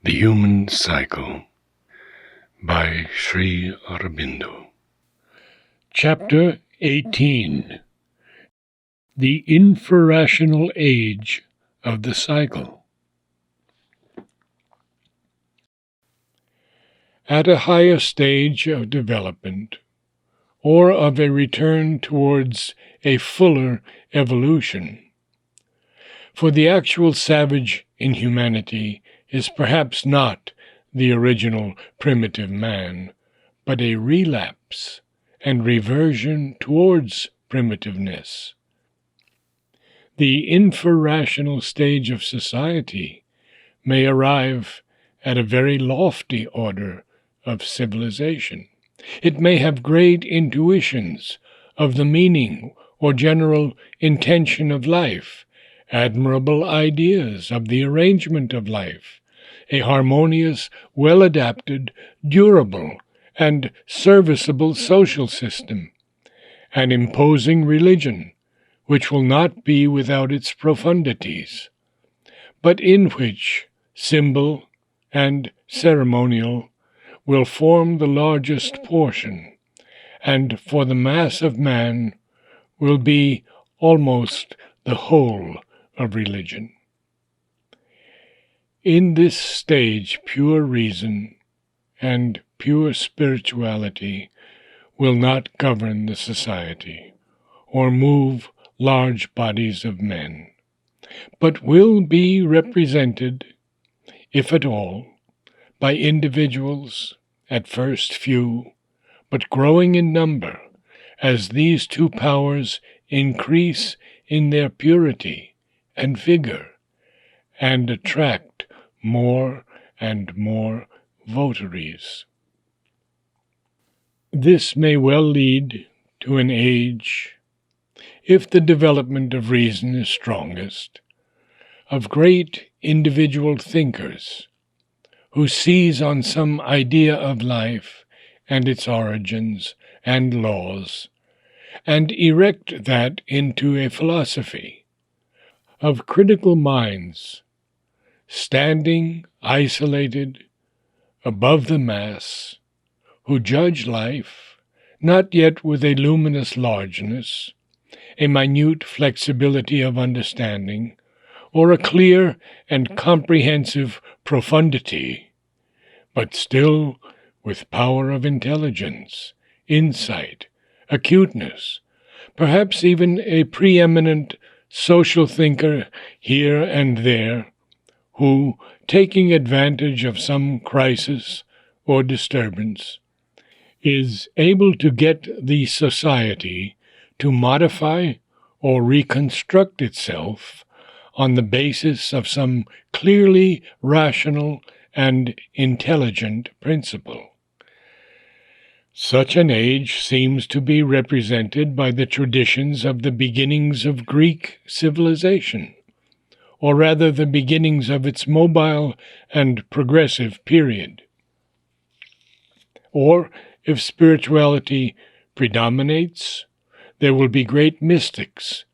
The Human Cycle by Sri Aurobindo. Chapter 18. The Infrarational Age of the Cycle. At a higher stage of development, or of a return towards a fuller evolution, for the actual savage in humanity is perhaps not the original primitive man, but a relapse and reversion towards primitiveness. The infrarational stage of society may arrive at a very lofty order of civilization. It may have great intuitions of the meaning or general intention of life, admirable ideas of the arrangement of life, a harmonious, well-adapted, durable, and serviceable social system, an imposing religion, which will not be without its profundities, but in which symbol and ceremonial will form the largest portion, and for the mass of man will be almost the whole of religion. In this stage, pure reason and pure spirituality will not govern the society or move large bodies of men, but will be represented, if at all, by individuals, at first few, but growing in number as these two powers increase in their purity and vigor and attract more and more votaries. This may well lead to an age, if the development of reason is strongest, of great individual thinkers who seize on some idea of life and its origins and laws, and erect that into a philosophy, of critical minds, standing isolated above the mass, who judge life, not yet with a luminous largeness, a minute flexibility of understanding, or a clear and comprehensive profundity, but still with power of intelligence, insight, acuteness, perhaps even a preeminent social thinker here and there, who, taking advantage of some crisis or disturbance, is able to get the society to modify or reconstruct itself on the basis of some clearly rational and intelligent principle. Such an age seems to be represented by the traditions of the beginnings of Greek civilization, or rather the beginnings of its mobile and progressive period. Or, if spirituality predominates, there will be great mystics,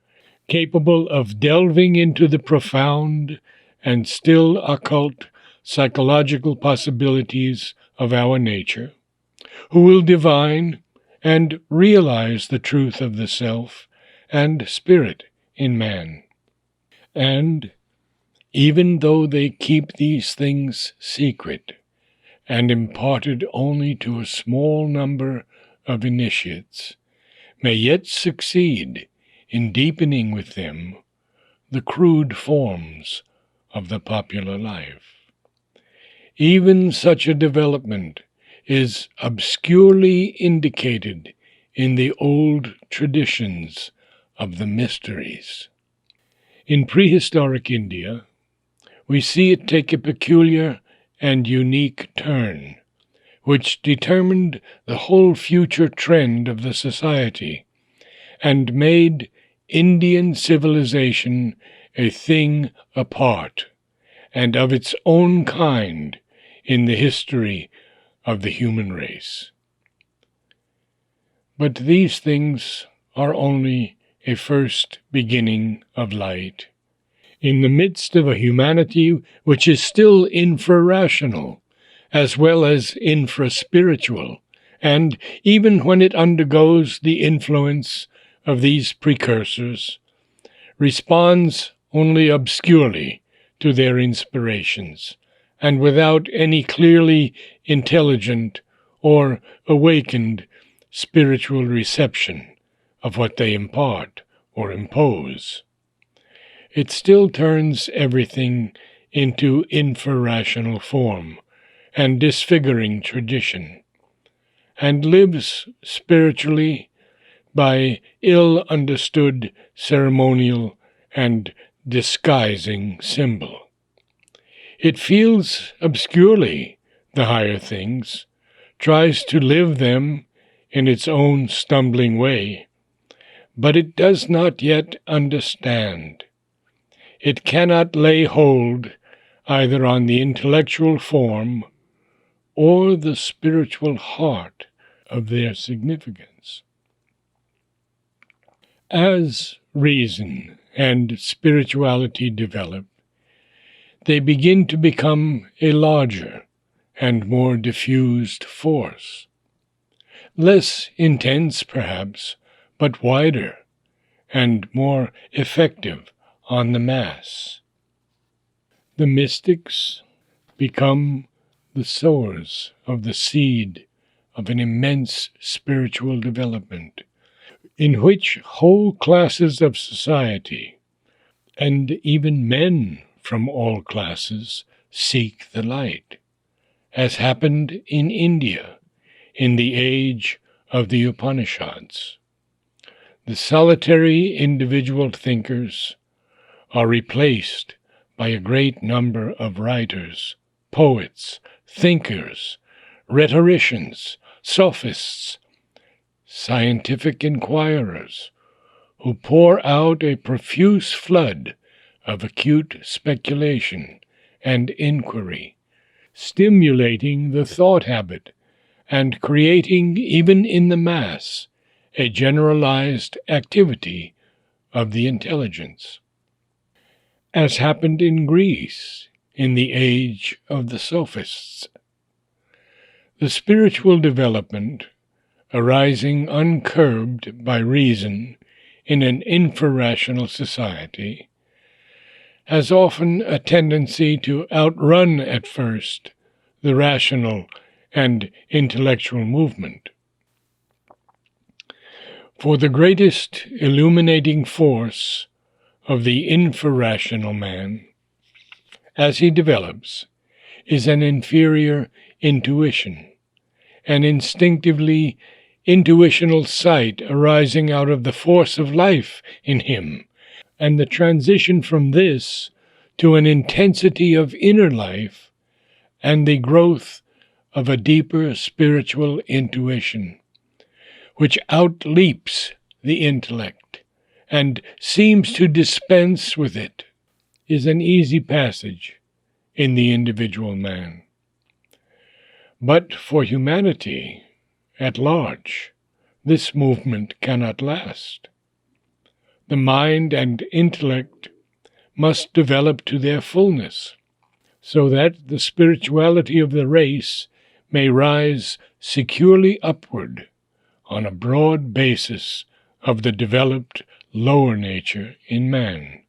capable of delving into the profound and still occult psychological possibilities of our nature, who will divine and realize the truth of the self and spirit in man. And, even though they keep these things secret and imparted only to a small number of initiates, may yet succeed in deepening with them the crude forms of the popular life. Even such a development is obscurely indicated in the old traditions of the mysteries. In prehistoric India, we see it take a peculiar and unique turn, which determined the whole future trend of the society, and made Indian civilization a thing apart, and of its own kind in the history of the human race. But these things are only a first beginning of light In the midst of a humanity which is still infrarational, as well as infraspiritual, and even when it undergoes the influence of these precursors, responds only obscurely to their inspirations, and without any clearly intelligent or awakened spiritual reception of what they impart or impose. It still turns everything into infrarational form and disfiguring tradition, and lives spiritually by ill-understood ceremonial and disguising symbol. It feels obscurely the higher things, tries to live them in its own stumbling way, but it does not yet understand. It cannot lay hold either on the intellectual form or the spiritual heart of their significance. As reason and spirituality develop, they begin to become a larger and more diffused force. Less intense, perhaps, but wider and more effective on the mass. The mystics become the sowers of the seed of an immense spiritual development, in which whole classes of society, and even men from all classes, seek the light, as happened in India in the age of the Upanishads. The solitary individual thinkers are replaced by a great number of writers, poets, thinkers, rhetoricians, sophists, scientific inquirers, who pour out a profuse flood of acute speculation and inquiry, stimulating the thought habit and creating, even in the mass, a generalized activity of the intelligence. As happened in Greece in the age of the sophists. The spiritual development, arising uncurbed by reason in an infrarational society, has often a tendency to outrun at first the rational and intellectual movement. For the greatest illuminating force of the infrarational man, as he develops, is an inferior intuition, an instinctively intuitional sight arising out of the force of life in him, and the transition from this to an intensity of inner life and the growth of a deeper spiritual intuition, which outleaps the intellect and seems to dispense with it, is an easy passage in the individual man. But for humanity at large, this movement cannot last. The mind and intellect must develop to their fullness, so that the spirituality of the race may rise securely upward on a broad basis of the developed lower nature in man,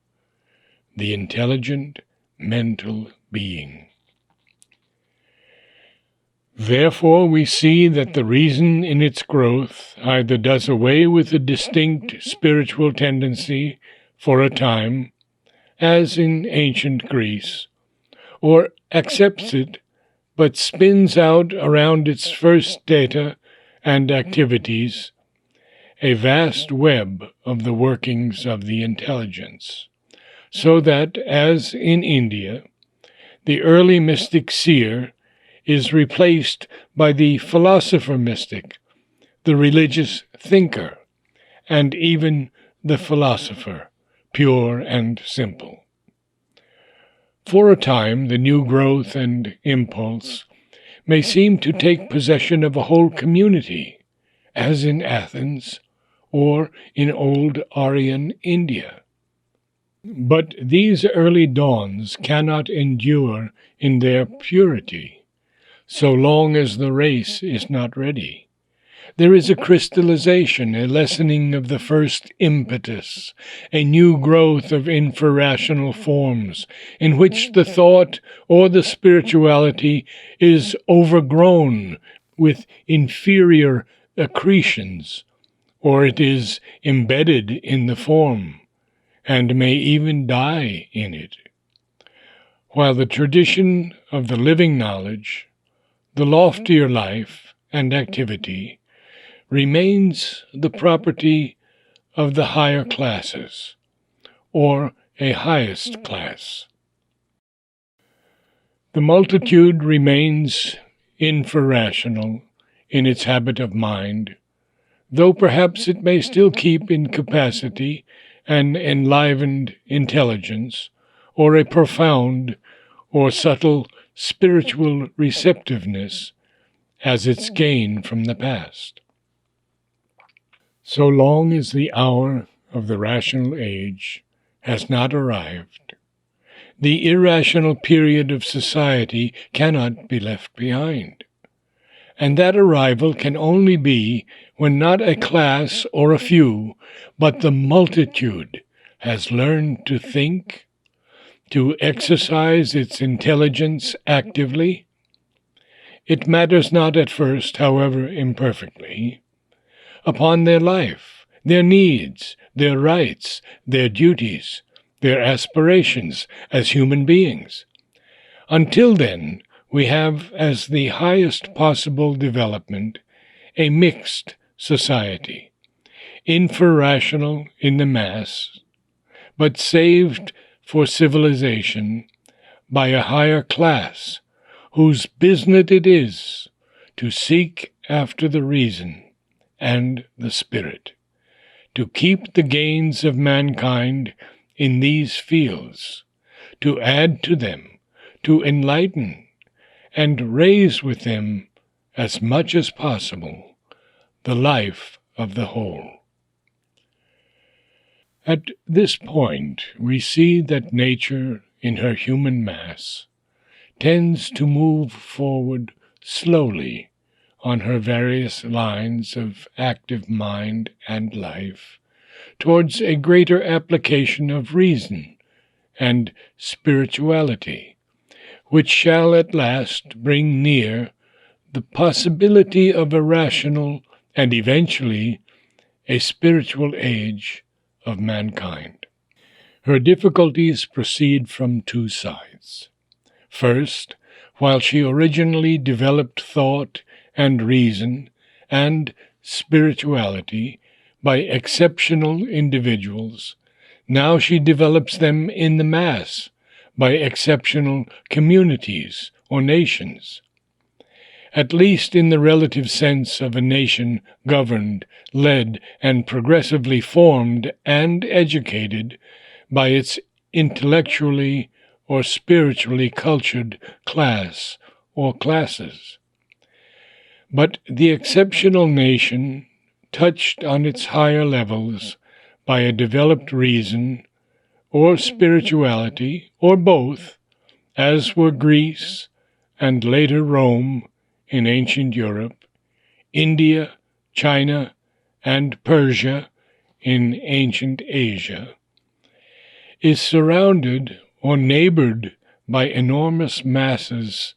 the intelligent mental being. Therefore we see that the reason in its growth either does away with the distinct spiritual tendency for a time, as in ancient Greece, or accepts it, but spins out around its first data and activities a vast web of the workings of the intelligence, so that, as in India, the early mystic seer is replaced by the philosopher mystic, the religious thinker, and even the philosopher, pure and simple. For a time, the new growth and impulse may seem to take possession of a whole community, as in Athens or in old Aryan India. But these early dawns cannot endure in their purity, so long as the race is not ready. There is a crystallization, a lessening of the first impetus, a new growth of infrarational forms, in which the thought or the spirituality is overgrown with inferior accretions, or it is embedded in the form, and may even die in it. While the tradition of the living knowledge, the loftier life and activity, remains the property of the higher classes, or a highest class. The multitude remains infrarational in its habit of mind, though perhaps it may still keep in capacity an enlivened intelligence, or a profound or subtle spiritual receptiveness as its gain from the past. So long as the hour of the rational age has not arrived, the irrational period of society cannot be left behind. And that arrival can only be when not a class or a few, but the multitude has learned to think, to exercise its intelligence actively. It matters not at first, however imperfectly, upon their life, their needs, their rights, their duties, their aspirations as human beings. Until then, we have as the highest possible development a mixed society, infrarational in the mass, but saved for civilization by a higher class whose business it is to seek after the reason and the spirit, to keep the gains of mankind in these fields, to add to them, to enlighten, and raise with them, as much as possible, the life of the whole. At this point, we see that nature, in her human mass, tends to move forward slowly on her various lines of active mind and life towards a greater application of reason and spirituality, which shall at last bring near the possibility of a rational and eventually a spiritual age of mankind. Her difficulties proceed from two sides. First, while she originally developed thought and reason and spirituality by exceptional individuals, now she develops them in the mass by exceptional communities or nations. At least in the relative sense of a nation governed, led, and progressively formed and educated by its intellectually or spiritually cultured class or classes. But the exceptional nation, touched on its higher levels by a developed reason or spirituality, or both, as were Greece and later Rome in ancient Europe, India, China, and Persia in ancient Asia, is surrounded or neighbored by enormous masses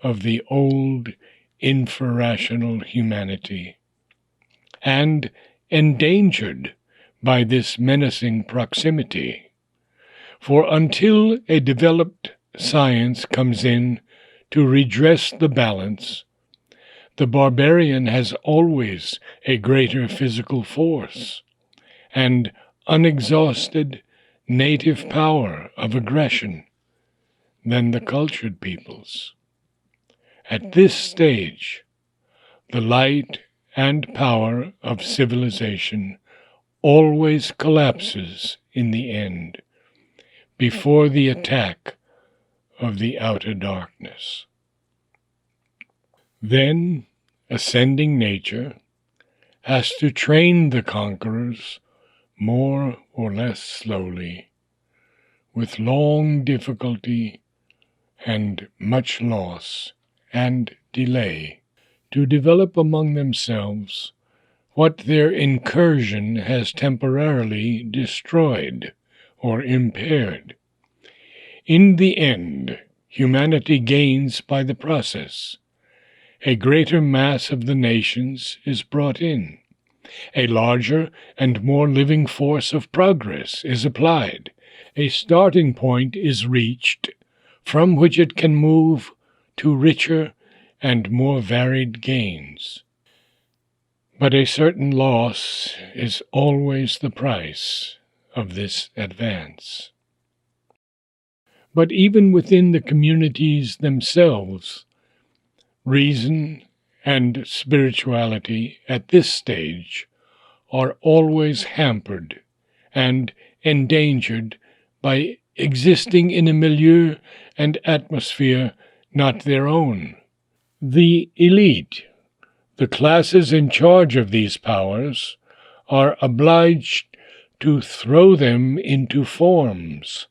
of the old infrarational humanity, and endangered by this menacing proximity. For until a developed science comes in to redress the balance, the barbarian has always a greater physical force and unexhausted native power of aggression than the cultured peoples. At this stage, the light and power of civilization always collapses in the end, before the attack of the outer darkness. Then, ascending nature has to train the conquerors more or less slowly with long difficulty and much loss and delay, to develop among themselves what their incursion has temporarily destroyed or impaired. In the end, humanity gains by the process. A greater mass of the nations is brought in. A larger and more living force of progress is applied. A starting point is reached from which it can move to richer and more varied gains. But a certain loss is always the price of this advance. But even within the communities themselves, reason and spirituality at this stage are always hampered and endangered by existing in a milieu and atmosphere not their own. The elite, the classes in charge of these powers, are obliged to throw them into forms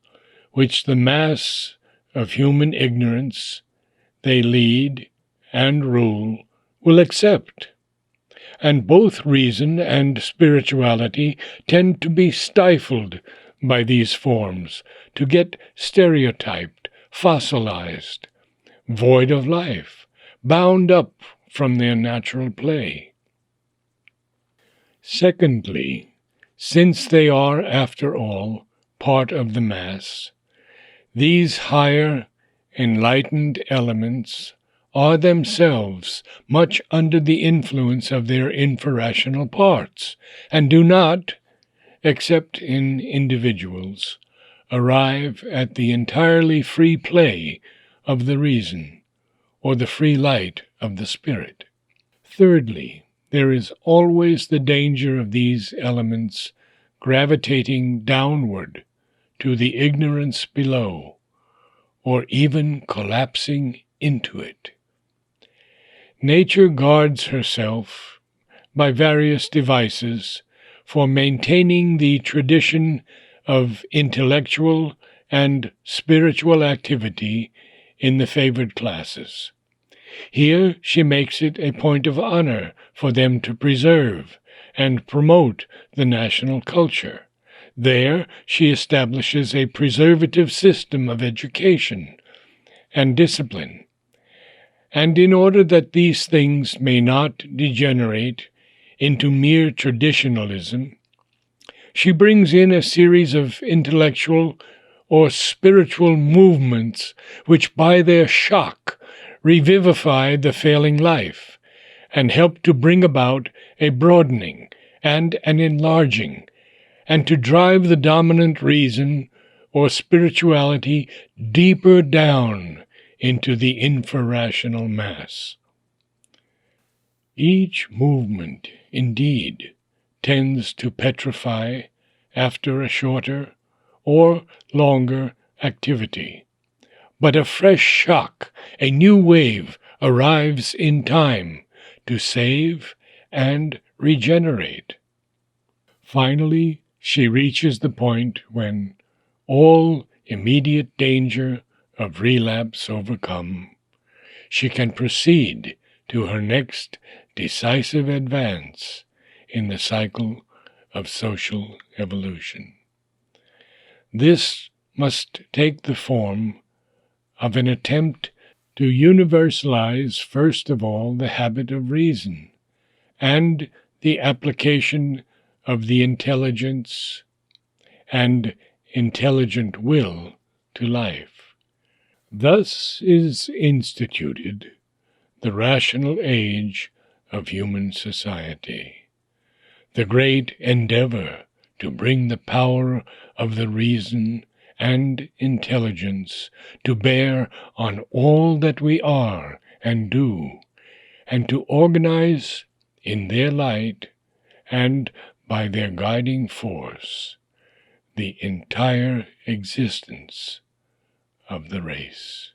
which the mass of human ignorance they lead and rule will accept. And both reason and spirituality tend to be stifled by these forms, to get stereotyped, fossilized, void of life, bound up from their natural play. Secondly, since they are, after all, part of the mass, these higher, enlightened elements are themselves much under the influence of their infrarational parts, and do not, except in individuals, arrive at the entirely free play of the reason, or the free light of the spirit. Thirdly, there is always the danger of these elements gravitating downward to the ignorance below, or even collapsing into it. Nature guards herself by various devices for maintaining the tradition of intellectual and spiritual activity in the favored classes. Here she makes it a point of honor for them to preserve and promote the national culture. There she establishes a preservative system of education and discipline. And in order that these things may not degenerate into mere traditionalism, she brings in a series of intellectual or spiritual movements which by their shock revivify the failing life and help to bring about a broadening and an enlarging, and to drive the dominant reason or spirituality deeper down into the infrarational mass. Each movement, indeed, tends to petrify after a shorter or longer activity. But a fresh shock, a new wave, arrives in time to save and regenerate. Finally, she reaches the point when, all immediate danger of relapse overcome, she can proceed to her next decisive advance in the cycle of social evolution. This must take the form of an attempt to universalize, first of all, the habit of reason and the application of the intelligence and intelligent will to life. Thus is instituted the rational age of human society, the great endeavor to bring the power of the reason and intelligence to bear on all that we are and do, and to organize in their light and by their guiding force the entire existence of the race.